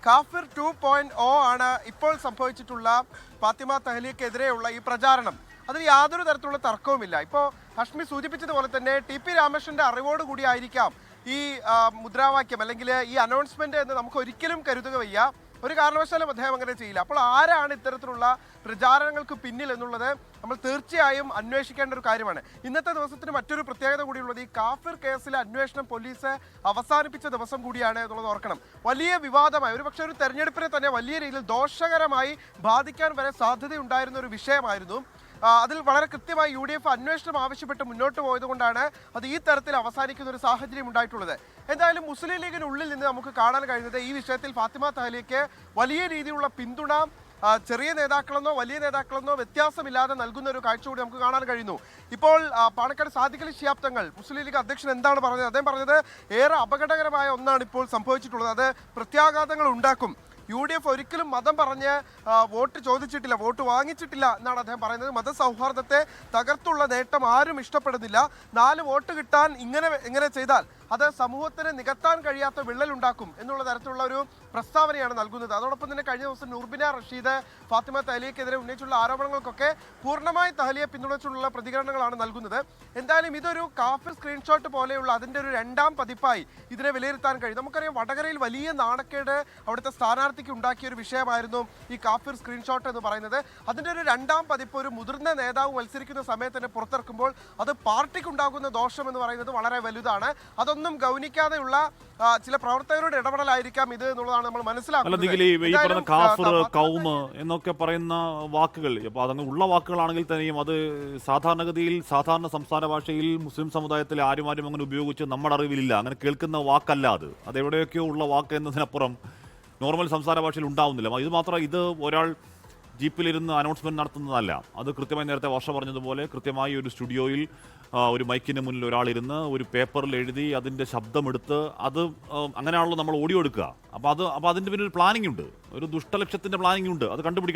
കാഫിർ 2.0 ആണ് ഇപ്പോൾ സംഭവിച്ചിട്ടുള്ള ഫാത്തിമ തഹ്ലിക്കെതിരെയുള്ള ഈ പ്രചാരണം. അതിന് യാതൊരു തരത്തിലുള്ള തർക്കവുമില്ല. ഇപ്പോൾ ഹഷ്മി സൂചിപ്പിച്ചതുപോലെ തന്നെ ടി.പി. രാമകൃഷ്ണന്റെ അറിവോടുകൂടി ആയിരിക്കാം ഈ മുദ്രാവാക്യം അല്ലെങ്കിൽ ഈ അനൗൺസ്മെന്റ് എന്ന് നമുക്ക് ഒരിക്കലും കരുതുക വയ്യ. ഒരു കാരണവശാലും അദ്ദേഹം അങ്ങനെ ചെയ്യില്ല. അപ്പോൾ ആരാണ് ഇത്തരത്തിലുള്ള പ്രചാരണങ്ങൾക്ക് പിന്നിൽ എന്നുള്ളത് നമ്മൾ തീർച്ചയായും അന്വേഷിക്കേണ്ട ഒരു കാര്യമാണ്. ഇന്നത്തെ ദിവസത്തിന് മറ്റൊരു പ്രത്യേകത കൂടിയുള്ളത് ഈ കാഫിർ കേസിലെ അന്വേഷണം പോലീസ് അവസാനിപ്പിച്ച ദിവസം കൂടിയാണ് എന്നുള്ളത് ഓർക്കണം. വലിയ വിവാദമായി, ഒരുപക്ഷെ ഒരു തെരഞ്ഞെടുപ്പിനെ തന്നെ വലിയ രീതിയിൽ ദോഷകരമായി ബാധിക്കാൻ വരെ സാധ്യതയുണ്ടായിരുന്ന ഒരു വിഷയമായിരുന്നു. അതിൽ വളരെ കൃത്യമായി UDF അന്വേഷണം ആവശ്യപ്പെട്ട് മുന്നോട്ട് പോയതുകൊണ്ടാണ് അത് ഈ തരത്തിൽ അവസാനിക്കുന്ന ഒരു സാഹചര്യം ഉണ്ടായിട്ടുള്ളത്. എന്തായാലും മുസ്ലിം ലീഗിനുള്ളിൽ നിന്ന് നമുക്ക് കാണാൻ കഴിയുന്നത് ഈ വിഷയത്തിൽ ഫാത്തിമ തഹ്ലിക്ക് വലിയ രീതിയിലുള്ള പിന്തുണ ചെറിയ നേതാക്കളെന്നോ വലിയ നേതാക്കളെന്നോ വ്യത്യാസമില്ലാതെ നൽകുന്ന ഒരു കാഴ്ച കൂടി നമുക്ക് കാണാൻ കഴിയുന്നു. ഇപ്പോൾ പാണക്കാട് സാദിഖ് അലി ശിഹാബ് തങ്ങൾ മുസ്ലിം ലീഗ് അധ്യക്ഷൻ എന്താണ് പറഞ്ഞത്? അദ്ദേഹം പറഞ്ഞത് ഏറെ അപകടകരമായ ഒന്നാണ് ഇപ്പോൾ സംഭവിച്ചിട്ടുള്ളത്, അത് പ്രത്യാഘാതങ്ങൾ ഉണ്ടാക്കും. UDF ഒരിക്കലും മതം പറഞ്ഞ് വോട്ട് ചോദിച്ചിട്ടില്ല, വോട്ട് വാങ്ങിച്ചിട്ടില്ല എന്നാണ് അദ്ദേഹം പറയുന്നത്. മതസൗഹാർദ്ദത്തെ തകർത്തുള്ള നേട്ടം ആരും ഇഷ്ടപ്പെടുന്നില്ല. 4 വോട്ട് കിട്ടാൻ ഇങ്ങനെ ചെയ്താൽ അത് സമൂഹത്തിന് നികത്താൻ കഴിയാത്ത വിള്ളലുണ്ടാക്കും എന്നുള്ള തരത്തിലുള്ള ഒരു പ്രസ്താവനയാണ് നൽകുന്നത്. അതോടൊപ്പം തന്നെ കഴിഞ്ഞ ദിവസം നൂർബിന റഷീദ് ഫാത്തിമ തഹ്ലിക്കെതിരെ ഉന്നയിച്ചുള്ള ആരോപണങ്ങൾക്കൊക്കെ പൂർണ്ണമായി തഹ്ലിയെ പിന്തുണച്ചുള്ള പ്രതികരണങ്ങളാണ് നൽകുന്നത്. എന്തായാലും ഇതൊരു കാഫിർ സ്ക്രീൻഷോട്ട് പോലെയുള്ള അതിൻ്റെ ഒരു 2ാം പതിപ്പായി ഇതിനെ വിലയിരുത്താൻ കഴിയും. നമുക്കറിയാം വടകരയിൽ വലിയ നാണക്കേട് അവിടുത്തെ സ്ഥാനാർത്ഥിക്ക് ഉണ്ടാക്കിയ ഒരു വിഷയമായിരുന്നു ഈ കാഫിർ സ്ക്രീൻഷോട്ട് എന്ന് പറയുന്നത്. അതിൻ്റെ ഒരു 2ാം പതിപ്പ് ഒരു മുതിർന്ന നേതാവ് മത്സരിക്കുന്ന സമയത്ത് തന്നെ പുറത്തിറക്കുമ്പോൾ അത് പാർട്ടിക്കുണ്ടാകുന്ന ദോഷം എന്ന് പറയുന്നത് വളരെ വലുതാണ്. അതൊന്നും ഗൗനിക്കാതെയുള്ള ചില പ്രവർത്തകരുടെ ഇടപെടലായിരിക്കാം ഇത് എന്നുള്ളതാണ് നമ്മൾ മനസ്സിലാക്കുന്നത്. കാഫിർ, കൗമ് എന്നൊക്കെ പറയുന്ന വാക്കുകൾ അപ്പോൾ അതങ്ങ് ഉള്ള വാക്കുകളാണെങ്കിൽ തന്നെയും അത് സാധാരണഗതിയിൽ സാധാരണ സംസ്ഥാന ഭാഷയിൽ മുസ്ലിം സമുദായത്തിലെ ആരും അങ്ങനെ ഉപയോഗിച്ച് നമ്മുടെ അറിവിലില്ല, അങ്ങനെ കേൾക്കുന്ന വാക്കല്ല. അത് എവിടെയൊക്കെയോ ഉള്ള വാക്ക് എന്നതിനപ്പുറം നോർമൽ സംസ്ഥാന ഭാഷയിൽ ഉണ്ടാവുന്നില്ല. ഇത് മാത്രം ഇത് ഒരാൾ ജീപ്പിലിരുന്ന് അനൗൺസ്മെന്റ് നടത്തുന്നതല്ല. അത് കൃത്യമായി നേരത്തെ വർഷ പറഞ്ഞതുപോലെ കൃത്യമായി ഒരു സ്റ്റുഡിയോയിൽ ഒരു മൈക്കിന് മുന്നിൽ ഒരാളിരുന്ന് ഒരു പേപ്പറിൽ എഴുതി അതിൻ്റെ ശബ്ദമെടുത്ത് അത് അങ്ങനെയാണല്ലോ നമ്മൾ ഓഡിയോ എടുക്കുക. അപ്പോൾ അതിൻ്റെ പിന്നെ ഒരു പ്ലാനിംഗ് ഉണ്ട്, ഒരു ദുഷ്ടലക്ഷ്യത്തിൻ്റെ പ്ലാനിംഗ് ഉണ്ട്, അത് കണ്ടുപിടിക്കണം.